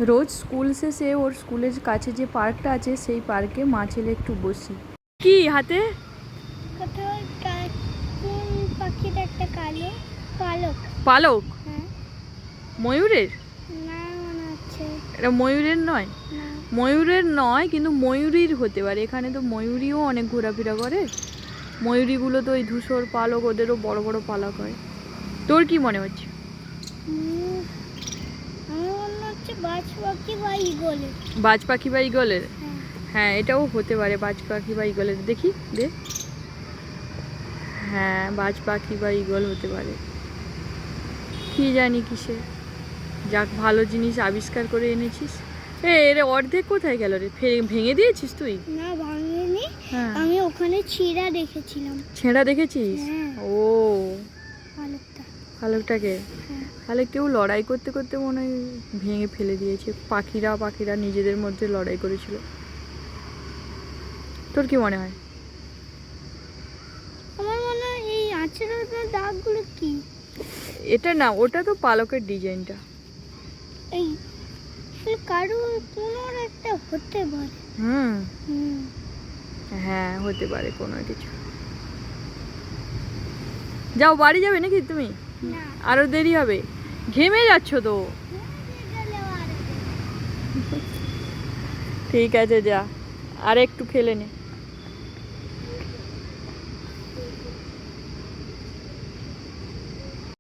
রোজ school শেষে ওর স্কুলের কাছে যে পার্কটা আছে সেই পার্কে মা ছেলে একটু বসি। কি হাতে কোন পাখিটা একটা কালো পালক? পালক? হ্যাঁ। ময়ূরের? না মনে হচ্ছে এটা ময়ূরের নয়। না। ময়ূরের নয়, কিন্তু ময়ূরীর হতে পারে। এখানে তো ময়ূরীও অনেক ঘোরাফেরা করে। ময়ূরীগুলো তো ওই ধূসর পালক, ওদেরও বড় বড় পালক হয়। তোর কি মনে হচ্ছে? আমার মনে হচ্ছে বাজ পাখি বা ঈগলের। বাজ পাখি বা ঈগলের? হ্যাঁ। হ্যাঁ, এটাও হতে পারে বাজ পাখি বা ঈগলের। দেখি দে। হ্যাঁ, বাজ পাখি বা ঈগল হতে পারে। কি জানি কিসে। যাক, ভালো জিনিস আবিষ্কার করে এনেছিস। এর অর্ধেক কোথায় গেল রে? ভেঙে দিয়েছিস তুই? না ভাঙিনি। হ্যাঁ, আমি ওখানে ছিঁড়া দেখেছিলাম। ছেঁড়া দেখেছিস? হ্যাঁ। ও, পালকটা। পালকটাকে? হ্যাঁ। তাহলে কেউ লড়াই করতে করতে মনে হয় ভেঙে ফেলে দিয়েছে। পাখিরা নিজেদের মধ্যে লড়াই করেছিল। তোর কি মনে হয়? আমার মনে হয় এই আঁচড়ার দাগগুলো কি? এটা না, ওটা তো পালকের ডিজাইনটা। এই কারো কোনো একটা হতে পারে। হুম, হুম। হ্যাঁ, হতে পারে কোনো কিছু। যাও, বাড়ি যাবে নাকি তুমি? না। আরো দেরি হবে, ঘেমে যাচ্ছ তো। ঠিক আছে, যা, আর একটু খেলে নে।